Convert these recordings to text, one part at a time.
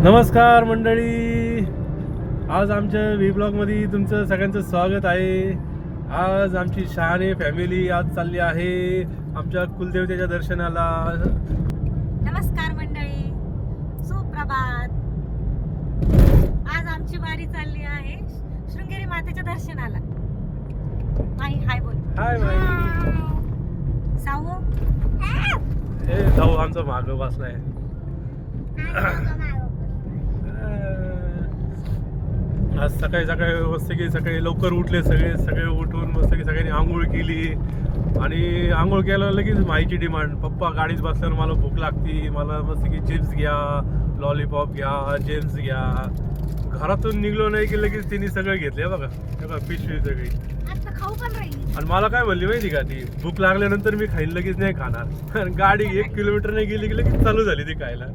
नमस्कार मंडळी, आज आमच्या व्ही ब्लॉगमध्ये तुमचं सगळ्यांचं स्वागत आहे. आज आमची शहाणे फॅमिली आज चालली आहे आमच्या कुलदेवतेच्या दर्शनाला. नमस्कार मंडळी, सुप्रभात. आज आमची वारी चालली आहे शृंगेरी मातेच्या दर्शनाला. हाय बोल. हाय बाई. सावो हे जाऊ आमचा माग बसलाय. आज सकाळी मस्त की सकाळी लवकर उठले सगळे उठून मस्त की सगळ्यांनी आंघोळ केली. आणि आंघोळ केल्यावर लगेच माईची डिमांड, पप्पा गाडीत बसल्यावर मला भूक लागती, मला मस्त की चिप्स घ्या, लॉलीपॉप घ्या, जेम्स घ्या. घरातून निघलो नाही की लगेच तिने सगळं घेतले. बघा पिशवी सगळी. आणि मला काय म्हणली माहिती का, ती भूक लागल्यानंतर मी खाईन, लगेच नाही खाणार. आणि गाडी 1 किलोमीटर नाही गेली की लगेच चालू झाली ती खायला.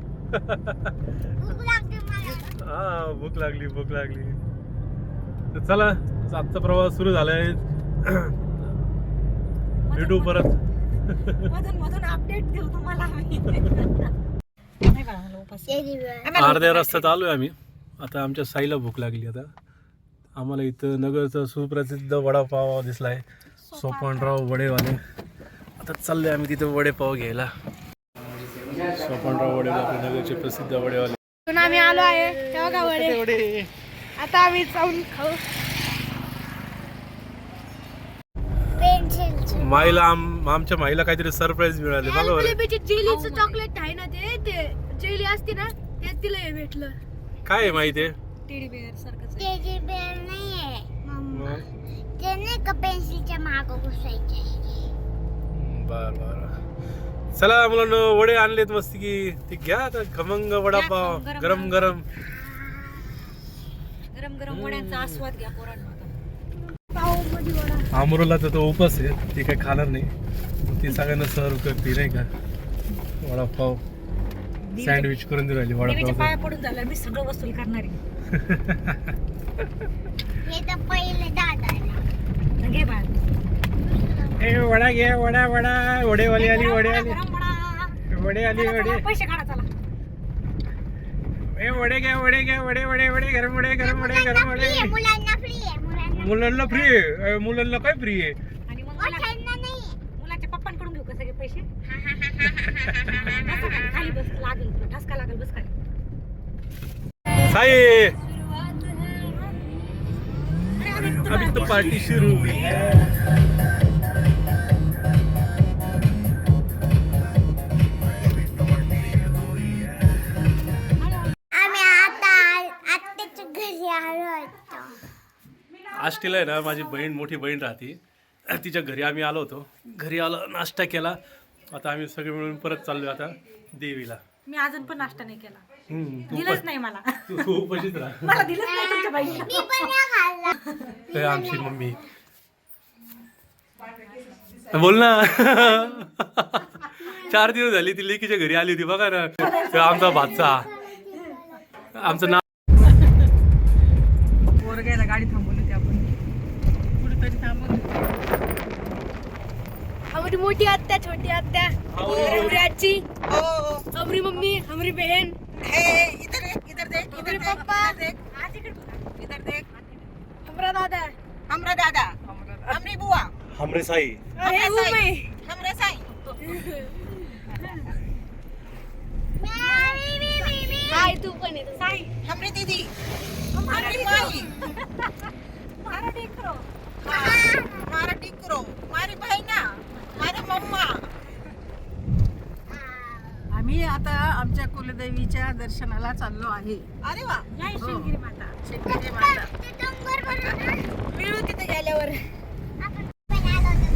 हा, भूक लागली. तर चला, आजचा प्रवास सुरू झालाय. भेटू परत. मधून अपडेट देऊ तुम्हाला आम्ही. अर्ध्या रस्त्यात आलोय आम्ही. आता आमच्या साईला भूक लागली. आता आम्हाला इथं नगरचा सुप्रसिद्ध वडापाव दिसलाय, सोपानराव वडेवाले. आता चाललोय आम्ही तिथे वडेपाव घ्यायला. सोपानराव वडेवाले नगरचे प्रसिद्ध वडेवाले. आम्ही आलो आहे तेव्हा वडे. आता आम्ही जाऊन खाऊ. माईला आमच्या माईला काहीतरी सरप्राईज मिळाले. बघा जेलीचं चॉकलेट आहे ना, ते जेली असते ना, ते तिला हे भेटलं. काय आहे माहिती? टेडी बेअर सारखं. टेडी बेअर नाहीये मम्मा, ते नाही का पेन्सिलच्या मागं घुसायचे. बर. चला मुलांनो, वडे आणलेत मस्त की, ते घ्या आता. खमंग वडापाव, गरम वड्यांचा आस्वाद घ्या पोरांनो. अमरूला तर तो उपास आहे, ती काही खाणार नाही. ती सगळ्यांना सर्व करते नाही का वडापाव. सँडविच करून दिली राहिली वडापाव. पाया पडून झालं, मी सगळं वसूल करणार आहे. हे तर पहिले दादा घे बाळ. वडा घे, वडा वडेवाली आली. वडे आली. पैसे काढा चला. वडे घ्या, गरम वडे. मुलांना फ्री आहे. मुलांना फ्री आहे. मुलांना काय फ्री आहे? आणि मग मोठ्यांना नाही. मुलाच्या पप्पांकडून घेऊ का सगळे पैसे? खाली बस, लागेल तुला ठसका लागेल. बस खाली. साई, अभी तो पार्टी शुरू हुई है. आम्ही आता आत्याच्या घरी आलो होतो. आष्टीला आहे ना, माझी मोठी बहीण राहते, तिच्या घरी आम्ही आलो होतो. घरी आलो, नाश्ता केला. आता आम्ही सगळे मिळून परत चाललोय आता देवीला. मी अजून पण नाश्ता नाही केला. तू दिलंच नाही मला. तू उपस्थित राहा. मला दिलंच नाही तुमच्या बाईला. मी पण नाही खाल्ला. हे आमची मम्मी. बोल ना. 4 दिवस झाली ती लेकीच्या घरी आली होती. बघा ना, तो आमचा भाचा. आमचं नाव पोरग्याला गाडी थांबवली होती आपण. कुठेतरी थांबवली. हमारी मोठी आत्या, छोटी आत्या, हमारी आजी, हमारी मम्मी, हमारी बहन. इधर देख. हमारे पापा. इधर देख. हमारा दादा, हमारी बुआ, हमरे साई. हमारे साई. हाय, तू पण आहे साई. हमारी दीदी, हमारी माई, हमारा डिकरो, हमारी बहिणा, हमारी मम्मा. आम्ही आता आमच्या कुलदेवीच्या दर्शनाला चाललो आहे. अरे वा, जय शृंगेरी माता. शृंगेरी माता. ते डोंगर बनवलं. मिळू तिथे गेल्यावर. आपण पण आलो होतो.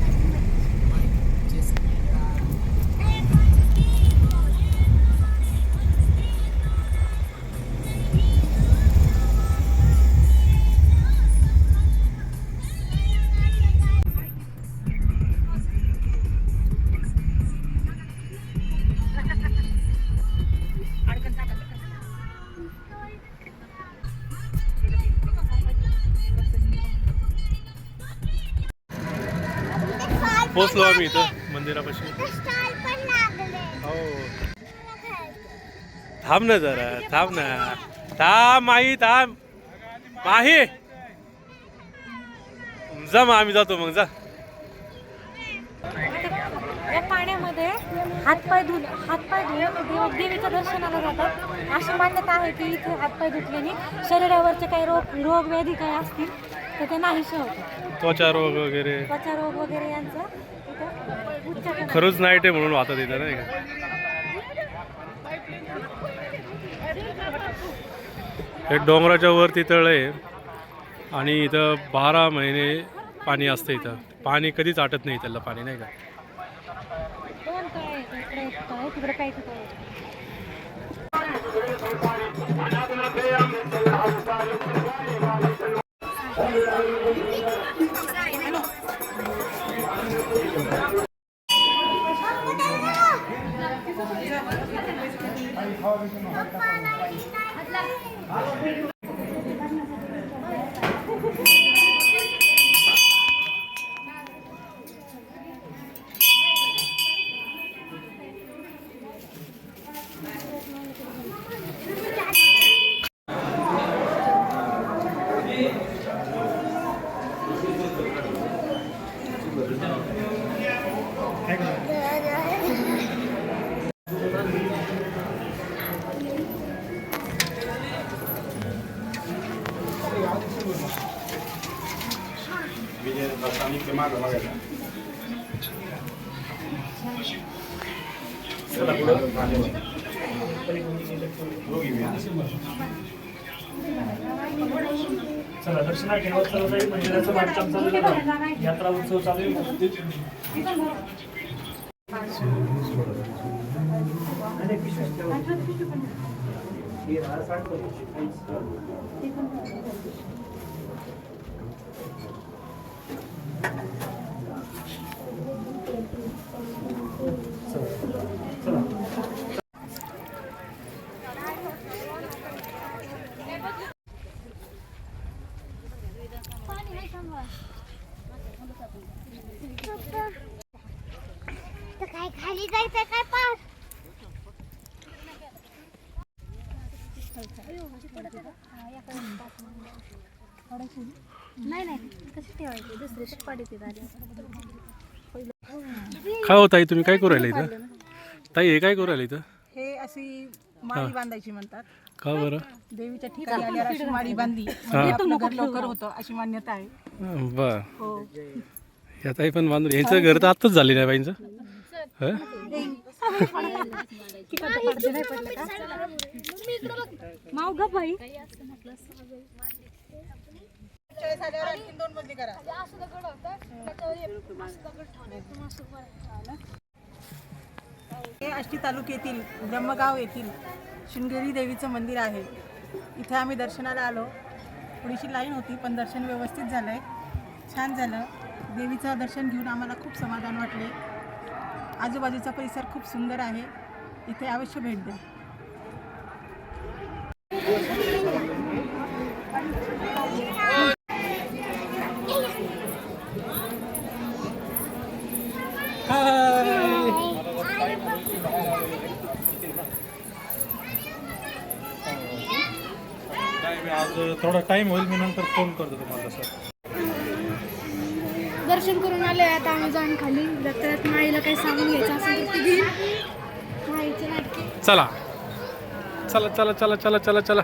पोचलो आम्ही इथं मंदिरापाशी. स्टॉल पण लागले. हो, थांब ना जरा, थांब ना, थांब माही, थांब माही, जा मग आम्ही जातो मग, जा. या पाण्यामध्ये हातपाय धुवून देवीच्या दर्शनाला जातात. अशी मान्यता आहे की इथे हातपाय धुतल्याने शरीरावरचे काही रोग व्याधी काही असतील तर ते नाहीसे होते. त्वचा रोग वगैरे, त्वचा रोग वगैरे यांचा इथं उच्चाटन. खरंच नाईट आहे म्हणून वाहतात इथं नाही का. हे डोंगराच्या वरती तळ आहे आणि इथं 12 महिने पाणी असतं. इथं पाणी कधीच आटत नाही त्याला, पाणी नाही का. दोन तळ आहेत, इकडे एक तळ आहे, तिकडे काही तळ आहे. चला दर्शना केव्हा चालू आहे, मंदिराचं बांधकाम चालू आहे, यात्रा उत्सव चालू आहे. तर काय खाली जायचं काय पास नाही कशी ठेवायची दुसरी शिपाडी ती झाली. काय हो ताई, तुम्ही काय करू राहिले इथं? ताई हे काय करू राहिले इथं? हे अशी माळी बांधायची म्हणतात. का बरं? देवीच्या ठिकाणी आल्यावर अशी माळी बांधली म्हणजे आपलं घर लवकर होतं अशी मान्यता आहे. बर, हो. या ताई पण बांधून, यांचं घर तर आत्ताच झाले नाही बाईंचं. माव ग बाई. हे आष्टी तालुक्यातील ब्रह्मगाव येथील शृंगेरी देवीचं मंदिर आहे. इथे आम्ही दर्शनाला आलो. थोडीशी लाईन होती पण दर्शन व्यवस्थित झालंय, छान झालं. देवीचं दर्शन घेऊन आम्हाला खूप समाधान वाटले. आजूबाजूचा परिसर खूप सुंदर आहे. इथे अवश्य भेट द्या. आज थोडा टाइम होईल, मी नंतर फोन करतो तुम्हाला सर. दर्शन करून आले. आता आम्ही जाऊन खाली जत्रेत माईला काही सामान घ्यायचं असेल तर ते घेईन. माईचे नाटके. चला चला चला चला चला चला चला.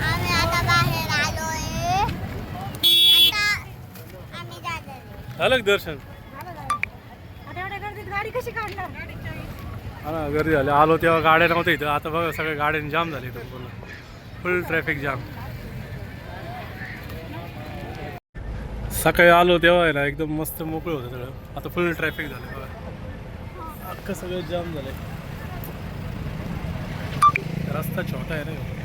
आम्ही आता बाहेर आलोय. आता आम्ही जाणार. झालं का दर्शन? आता एवढ्या गर्दीत गाडी कशी काढणार? हा ना, गर्दी झाली. आलो तेव्हा गाड्या नव्हत्या इथं. आता बघा सगळ्या गाड्यांनी जाम झाली इथं, पूर्ण फुल ट्रॅफिक जाम. सकाळी आलो तेव्हा आहे ना एकदम मस्त मोकळं होतं सगळं. आता फुल ट्रॅफिक झालं बघा, अख्खं सगळं जाम झालंय. रस्ता छोटा आहे ना.